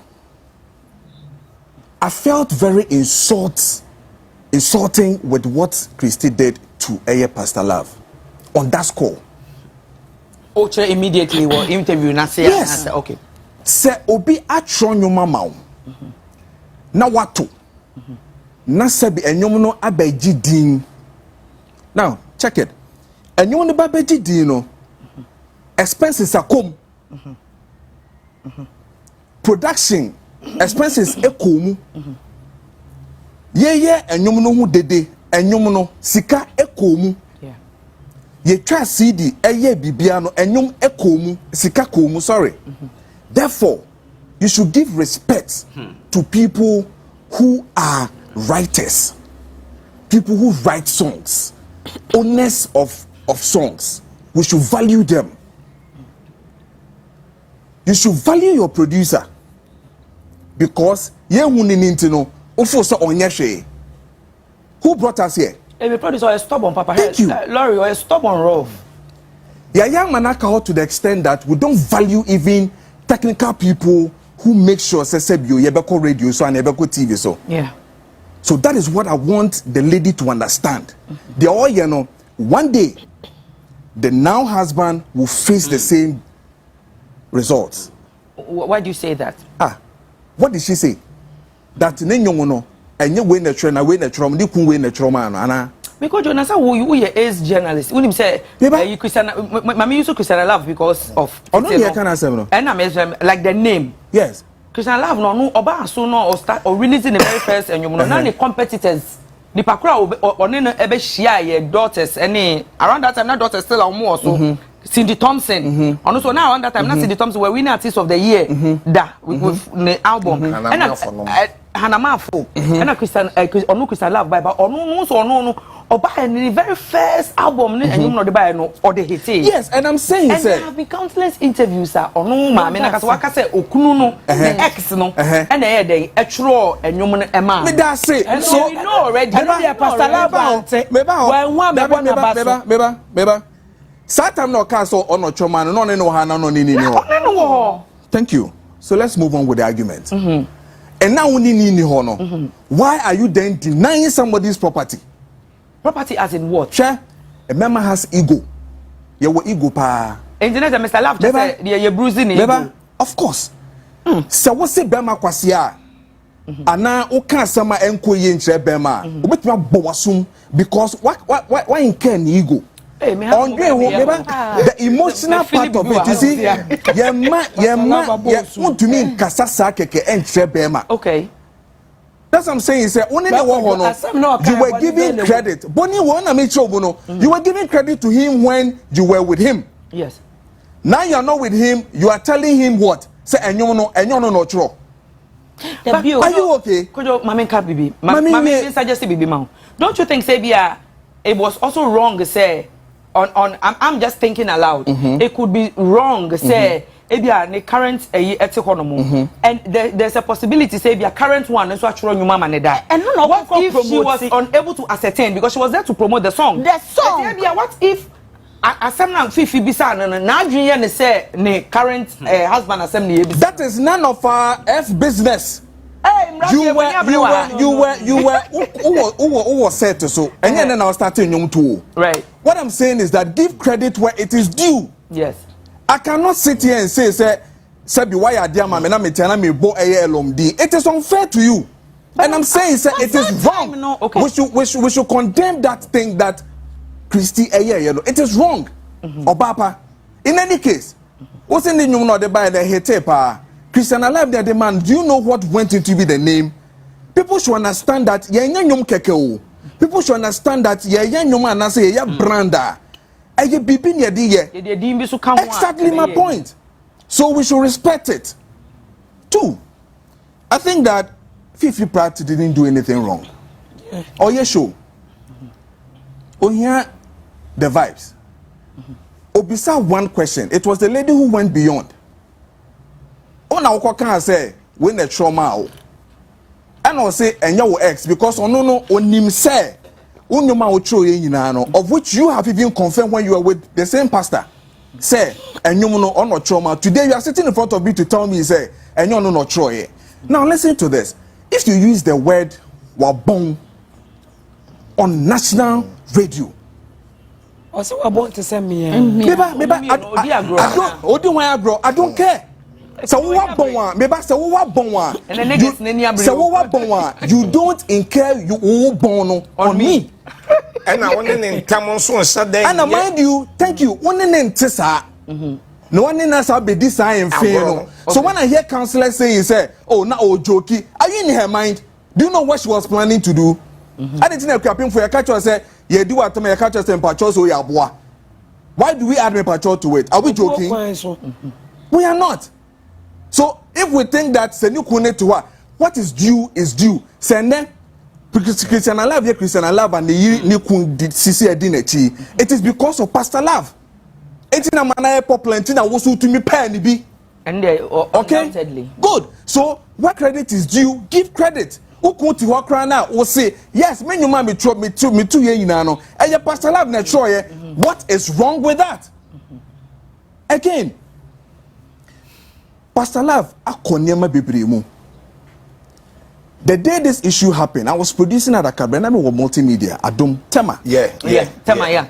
I felt very insulting with what Christy did to Pastor Love on that score. Oche immediately what interview na say yes. Okay. Say obi atron your mama. Na wato. Na sebi enyom no abaji din. Now, check it. Enyom no babaji din no. Expenses are come. Production expenses ekomu. Ye enyom no hu dede, enyom no sika ekomu. Ye try CD eye bibia no enyom ekomu, sika komu, sorry. Therefore, you should give respect to people who are writers. People who write songs. Owners of songs. We should value them. You should value your producer. Because ye wuni nintino ufo so onyeshe. Who brought us here? Every producer is stubborn, Papa. Thank you. Laurie, you're a stubborn rough. Yeah, young manaka to the extent that we don't value even technical people who make sure say you yebeko radio so and yebeko TV so. Yeah. So that is what I want the lady to understand. They all you know one day the now husband will face the same results. Why do you say that? What did she say? That no and you win the train, I win the trauma, you can win the trauma, Anna. Because Jonas, you is journalist. When you say you Christian, Mammy used to Christian Love because of. Oh no, you can't answer no. And I'm like the name. Yes. Christian Love no Oba so no or start or releasing the very first and you know now the competitors. The pakra or ebe share your daughters any around that time. Not daughters still or more so. Cindy Thompson. And also now around that time, not Cindy Thompson were winning artist of the year. With the album. And Hanamafo. And Christian or no Christian Love by or no. Or buy the very first album and you know the buy no or the hit. Yes, and I'm saying and there have been countless interviews or no man I say okuno the ex no and they actual and you man. Me that say so you know already Pastor Love meba Satam no castle on no choma no no hana no ni no. Thank you. So let's move on with the argument. And now we need hono. Why are you then denying somebody's property? Property as in what? Sure. A member has ego. You ego pa. Engineer Mr. Love just said you're bruising ego. Of course. So what's the bema kwasia? Ana oka sama enko ye nche bema. Obetuma bowasum because why in ken ego? The emotional part of it, you see, want to mean kasasa keke enche bema. Okay. That's what I'm saying. Is only the one you were giving credit. Bonnie wanna make sure you were giving credit to him when you were with him. Yes. Now you are not with him. You are telling him what? Say enyo no true. Are you okay? Could you mami can't be? Mami suggest baby mouth. Don't you think say it was also wrong to say on I'm just thinking aloud. It could be wrong to say the current and there's a possibility say the current one is what your mama and that. And no, what if she was unable to ascertain because she was there to promote the song? The song. What if Asamna Fiifi bisa na adwene ne say ne current husband assembly ebisa. That is none of our business. You were said to so and then I was starting young too. Right. What I'm saying is that give credit where it is due. Yes. I cannot sit here and say why are dear mama na me tiana me bo elomd. It is unfair to you. And I'm saying, sir, it is wrong. No, okay. We should condemn that thing that Christy it is wrong. Obaapa. In any case, what's in the new no the by the hate Christian Alive the demand. Do you know what went into be the name? People should understand that people should understand that branda. Exactly my point. So we should respect it. 2, I think that Fiifi Pratt didn't do anything wrong. Oh yeah, sure. Oh yeah, the vibes. Obisa one question. It was the lady who went beyond. Oh now can say when the trauma. And I say and your ex because no on him say of which you have even confirmed when you were with the same pastor. Say and you know on no trauma. Today you are sitting in front of me to tell me say and you know not Troy. Now listen to this. If you use the word wabong on national radio. Also about to send me I don't care. So what bon maybe say what bon you don't incur you born on me. And I want in Tamon so Saturday. And mind you, thank you. One in Tessa. No one in us be this I am fair. So when I hear counselors say, oh, now oh jokey, are you in her mind? Do you know what she was planning to do? I didn't know crapping for your catcher say, yeah, do what my catcher and patrols or your boy. Why do we add my patrol to it? Are we joking? We are not. So if we think that Senukune to what is due is due. Send them Christian Alive, Christian Alive, and the Nikun did CC Dinechi. It is because of Pastor Love. It's in a manner popular and was to me penny be. And okay, good. So what credit is due? Give credit. Who come to work right now will say yes. When you man me too you know. And your Pastor Love na Troy. What is wrong with that? Again, Pastor Love akonyema bebremu. The day this issue happened, I was producing at a cabinet with multimedia. Adum Tema. Yeah,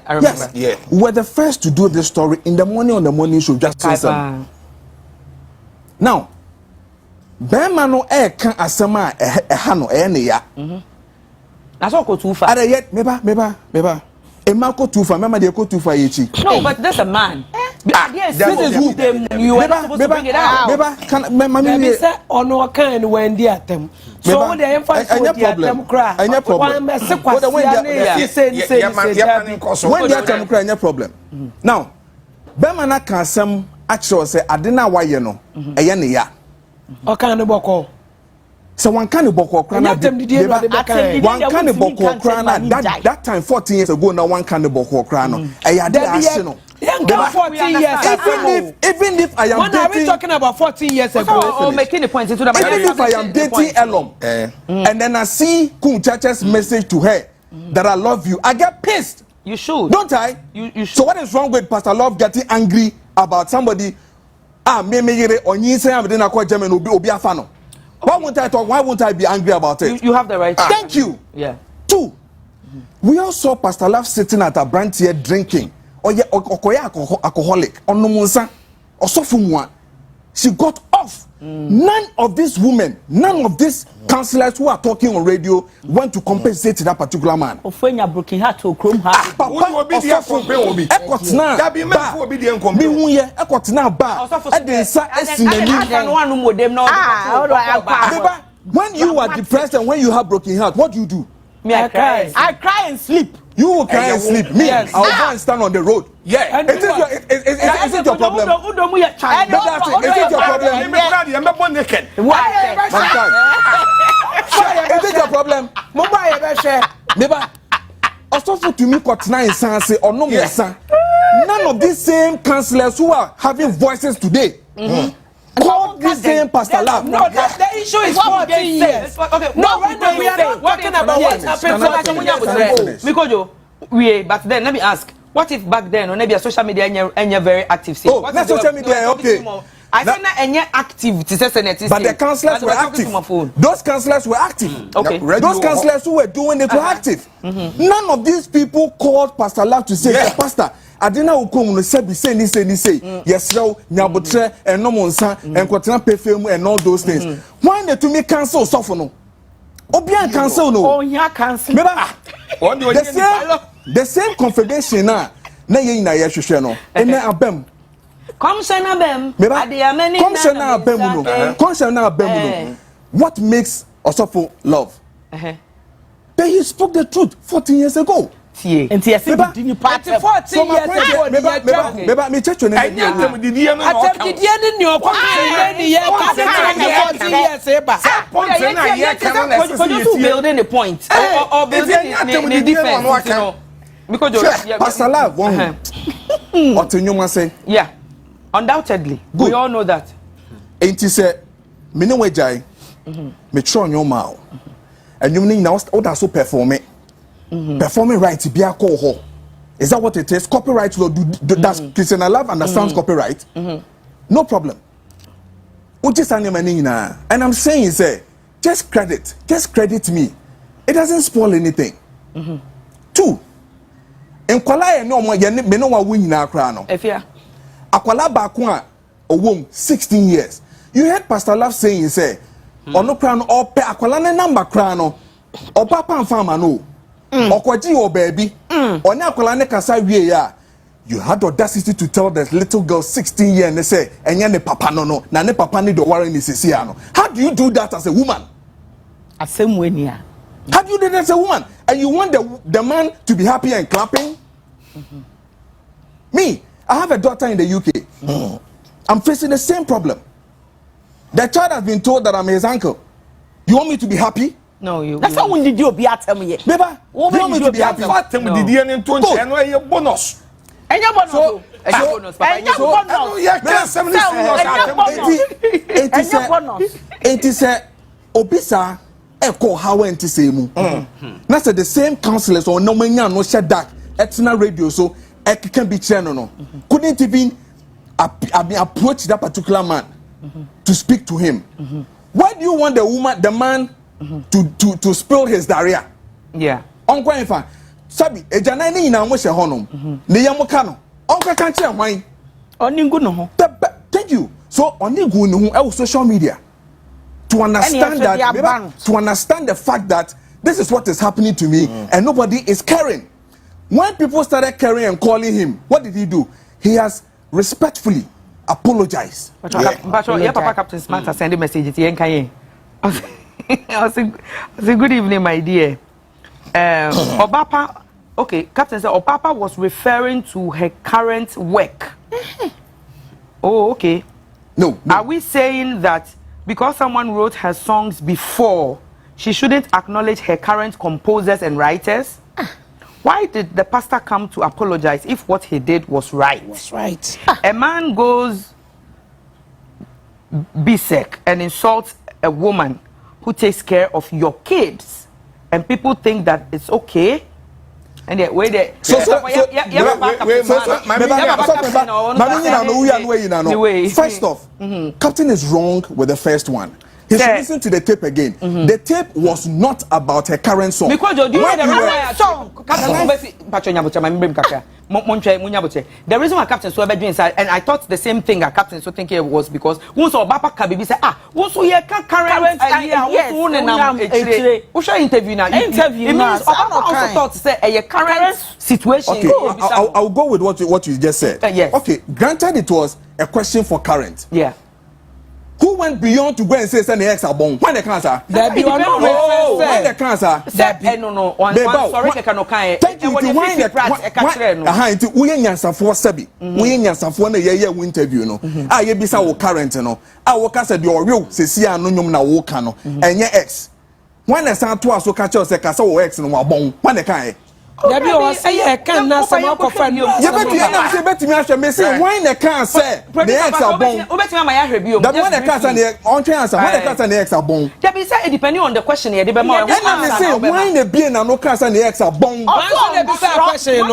I remember. Yes. We were the first to do this story in the morning on the morning show. Just now, Bemano can asama hano ya. That's all go too far. Are yet meba. Emako too far. Mama they go too far yechi. No, but that's a man. This is who you are supposed to bring it out. Meba can mama say ono kan when they atem. So the emphasis on the atem cry. Any problem. When the atem cry, any problem. Now, Bemana can some actually say adena waye no. Eye ne ya. O kan no boko. So one can boko krana one can boko krana that time 14 years ago now one can boko krana. Eye dey asino. 14 years even if I am when dating, are we talking about 14 years ago? Or making the point into the even if I am dating Elom and then I see Kumchacha's message to her that I love you, I get pissed. You should. Don't I? You should. So what is wrong with Pastor Love getting angry about somebody? Me or you say I'm didn't call German obi afano. Why won't I talk? Why won't I be angry about it? You have the right. Thank you. Yeah. 2, we all saw Pastor Love sitting at a branch here drinking. Alcoholic on Nomunsa or Sofumwa. She got off. None of these women, none of these counselors who are talking on radio want to compensate to that particular man. Ofenya broken heart to chrome heart. When you are depressed and when you have broken heart, what do you do? I cry. I cry and sleep. You will cry and sleep. Me, I'll go and stand on the road. Yeah. Is it your problem? Is it your problem? Is it your problem? Neighbor, also to me, or no none of these same counselors who are having voices today. Call this same Pastor Love. No, the issue is 14 years. Okay, no, we are not talking about what happened. But then let me ask, what if back then on maybe social media and very active? Oh, that's social media, okay. I said that any active but the counselors were active. Those counselors were active. Okay. Those counselors who were doing it were active. None of these people called Pastor Love to say, Pastor, Adina ukomu no say say yes no nyabotre enomonsa enkwotena perfume and all those things. When they to me cancel suffer no Obian cancel no. Oh, yeah, cancel. The same confederation na ye na ye hwehwe no. Ene abem. Commissioner abem. Commissioner abem no. Commissioner abem no. What makes Osofo love? Then he spoke the truth 14 years ago. And yes, 14 years ago. Maybe me check your name. Building a point or building the defense, you know. Because Pastor Love, what you say? Yeah, undoubtedly. We all know that. Ain't he say, me no way jai, me try your mouth. And you mean now what so performing? Performing right be a call ho. Is that what it is? Copyright law does Christian Love understands copyright? No problem. And I'm saying say just credit me. It doesn't spoil anything. 2. Enkwala no mo me no wa wunyina kra no. Efia. Akwala ba ko a owom 16 years. You heard Pastor Love saying say ono kra no ope akwala ne number kra no. Obaapa farmer no. Okwaji o baby. Oni akwala ne kasa wie ya. You had audacity to tell that little girl 16 years and say enya ne papa no na ne papa ni do worry ni sisia no. How do you do that as a woman? Asem wenia. How do you do that as a woman? And you want the man to be happy and clapping? Me, I have a daughter in the UK. I'm facing the same problem. The child has been told that I'm his uncle. You want me to be happy? No, you. That's how when did you be at me? Baby, you want me to be happy? Did you any bonus? And your bonus. It is a obisa echo how went to say mu. That's the same councillors or no manya no share dark etna radio so it can be channel no. Couldn't even approach that particular man to speak to him. Why do you want the man to spill his diarrhea? Yeah. Uncle Infa, Sabi, a janani in a moshe honum. Niyamukano. Uncle can't share wine. Thank you. So on the good social media to understand to understand the fact that this is what is happening to me and nobody is caring. When people started caring and calling him, what did he do? He has respectfully apologized. But your Papa Captain Smart has sent a message to I say good evening, my dear. Obaapa, okay, Captain said Obaapa was referring to her current work. Oh, okay. No. Are we saying that because someone wrote her songs before, she shouldn't acknowledge her current composers and writers? Why did the pastor come to apologize if what he did was right? Was right. A man goes bisek and insults a woman who takes care of your kids, and people think that it's okay. And the way they first off, Captain is wrong with the first one. He should listen to the tape again. The tape was not about her current song. Because you know the song. The reason why Captain so ever doing that, and I thought the same thing that Captain so thinking it was because once Obaapa Kabibi said, once we current idea, what's your interview now? Interview now. Obaapa also thought to say a current situation. Okay, I'll go with what you just said. Yes. Okay, granted it was a question for current. Yeah. Who went beyond to go and say send the ex are born? When the cancer? That be one when the cancer? No. Sorry, Kanokai. Thank you to why the we nyansa for sabi. We nyansa for na ye interview no. Ah ye bisa wo current no. Ah wo ka say the real se sia no nyom na wo ka no. Enye ex. When the san to aso ka che say ka say wo ex no wa born. When the kan Debbie was say can na some of friend. You bet me ahwe me say when the can say the ex are born. Obetimi ma ya hwe bi o. That when the can say on answer when the can say the ex are born. Debbie say depending on the question here, dey be more. And say when the be na no can say the ex are born. Question.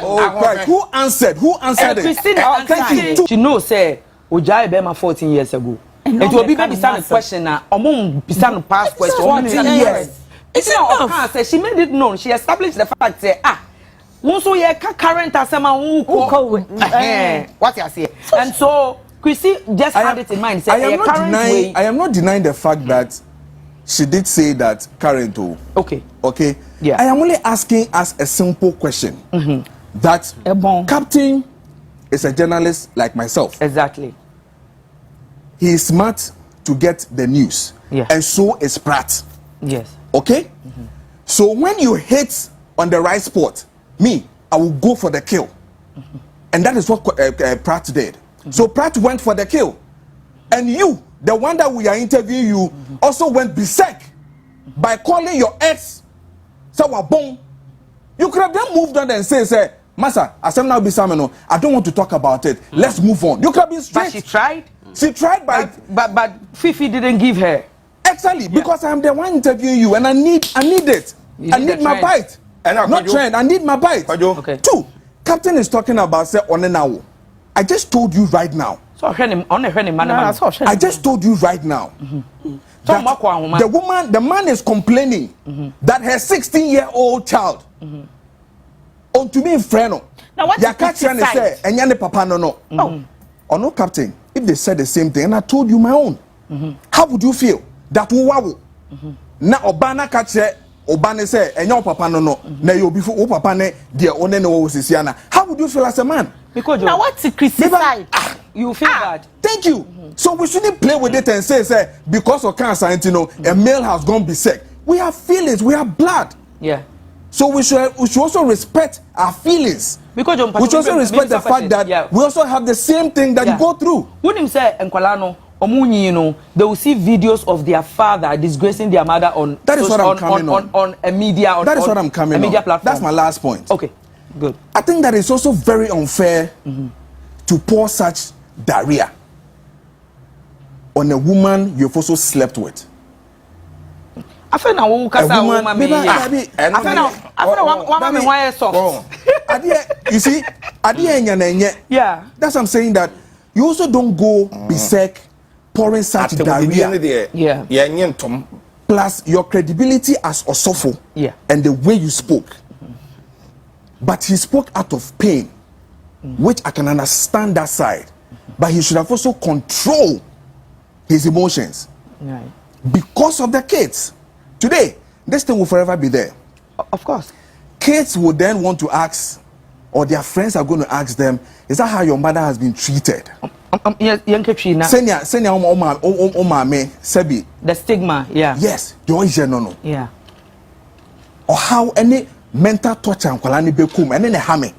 Oh, right. Who answered it? Christine answered. She knows say Ojai be ma 14 years ago. And to obi be bisa the question na omo bisa no past question 14 years. It's enough. She made it known. She established the fact say once we current asema what you say. And so Chrissy just had it in mind. Say I am not denying the fact that she did say that current. Okay. Okay. Yeah. I am only asking us a simple question. That Captain is a journalist like myself. Exactly. He is smart to get the news. Yeah. And so is Pratt. Yes. Okay? So when you hit on the right spot, me, I will go for the kill. And that is what Pratt did. So Pratt went for the kill. And you, the one that we are interviewing you, also went berserk by calling your ex, boom. You could have then moved on and say, Massa, I now be Sameno, I don't want to talk about it. Let's move on. You could have been straight. But she tried. She tried but Fiifi didn't give her. Exactly, because I'm the one interviewing you and I need it. I need my bite. Not trend, I need my bite. Okay. 2, Captain is talking about say on now. I just told you right now. So I just told you right now. The man is complaining that her 16-year-old child on to me friend. Now what is say and papa no. Oh no, Captain. If they said the same thing and I told you my own, how would you feel? That wow. Na obana kache obane say enyo papa no na you before o papa ne de one no sisiana. How would you feel as a man? Because now what to criticize? You feel bad. Thank you. So we shouldn't play with it and say because of cancer, a male has gone berserk. We have feelings, we have blood. Yeah. So we should also respect our feelings. Because we should also respect the fact that we also have the same thing that you go through. When him say Nkwalano Omunyi, they will see videos of their father disgracing their mother on that is what I'm coming on a media that is what I'm coming a media on. platform. That's my last point. Okay, good. I think that it's also very unfair to pour such diarrhea on a woman you've also slept with. I feel now one kasa woman me. I feel now one me why soft. You see, yeah. That's what I'm saying, that you also don't go berserk pouring such diarrhea. Yeah. Plus your credibility as Osofo. Yeah. And the way you spoke. But he spoke out of pain, which I can understand that side. But he should have also controlled his emotions. Right. Because of the kids. Today, this thing will forever be there. Of course. Kids will then want to ask, or their friends are going to ask them, is that how your mother has been treated? The stigma, yeah. Yes. Yeah. Or how any mental torture and then harming.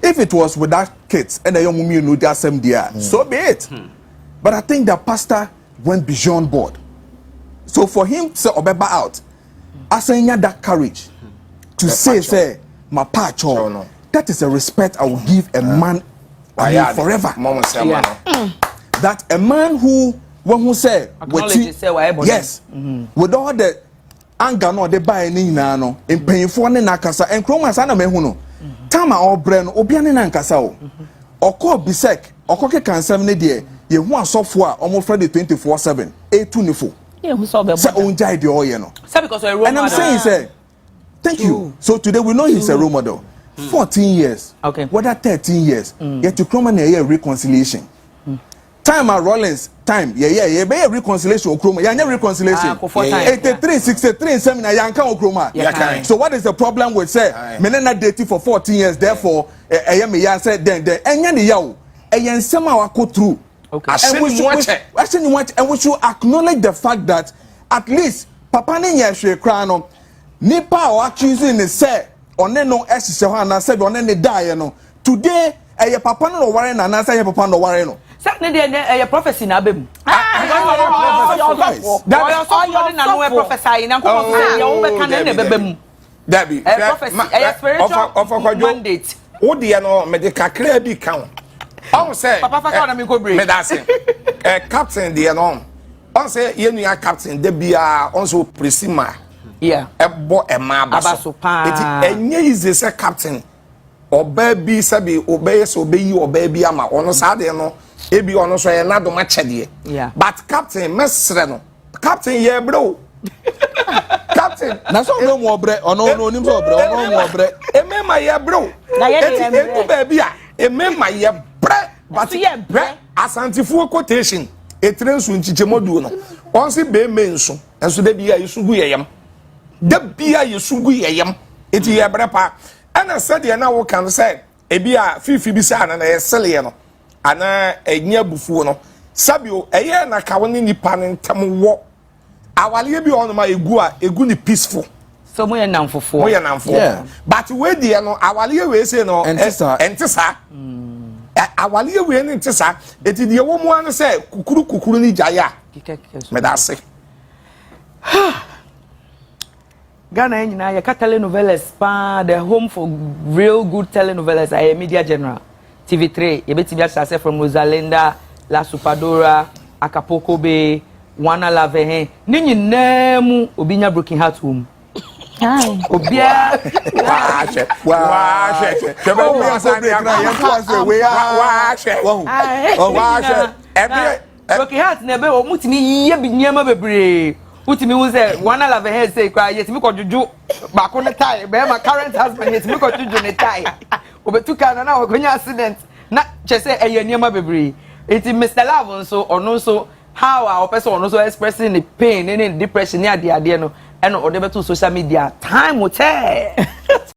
If it was with that kids and a young woman know that same dear, so be it. But I think the pastor went beyond board. So for him to say Obaapa out, I say that courage to say my pacho. That is a respect I will give a man forever. That a man who say yes, with all the anger no de buy ni na no empanyfo ne nakasa enkrom asana me hu no tama obre no obiane na nkasa o okọ bisek okoke kansam ne de ye hu asofo a omo frede 24/7 etunifo who saw the onjai de oye no because a role and I'm saying say thank you. So today we know he's a role model. 14 years, okay, whether 13 years, yet to come and a reconciliation. Time at Rollins, time, be a reconciliation or chroma, yeah, reconciliation. 83, 63, 7, yanka or chroma. So what is the problem with say, Menena dating for 14 years, therefore, I am a said then, and yan yaw, a yan somehow go through. Okay. And we should acknowledge the fact that at least Papa Ninya Krano, Nipa or accusing is say, on no Eshisha, said on any die, no. Today, a papa no warren and answer your papa no warren. Certainly, a prophecy na bem. Debbie, mandate. Oh, dear, no, medical clear be count. I say, Papa, me go bring. Captain, dear, no. I say, you are captain, there be also Prisima. Yeah, a boy, a mabasopa. And ye is the captain. Or baby, sabi, obey you, or baby, ama, or no sade, no. Ebi ono so na do match de. Yeah. But captain mesre no. Captain ye bro. Captain. Na so no mo bre, ono no nim so bre, ono mo bre. Emema ye bro. Na ye de baby a emema ye bre. But ye bre asantifu quotation. Etrensu nchiche modu no. on si be menso enso da bia yesugu yeyam da bia yesugu yeyam enti ye brepa ana sade na wo kan say ebi a fifi bi sa na yesele no ana enya bufuo no sabio eye na ka woni nipa ntem wo awale bi on ma egu ni peaceful so mo ye namfofo but we die no awale we say no entisa awale we ni entisa eti die wo mu an say kukuru ni jaya me da se Ghana nyina ye ka telenovelas pa the home for real good telenovelas I media general TV3 ye beti bia say from Rosalinda La Supadora Acapulco Bay Wana Lave ni nyina mu obinya broken heart home obia broken heart na be o mutimi ye binyama bebre utimi wo say Wana Lave say kwa yetimi kojuju ba ko ne tie be my current husband yetimi kojuju ne tie obetuka na wakonya accident na chese eyaniama bebre iti Mr. Love so ono so how our person also expressing the pain and the depression near the idea no and or they to social media time will tell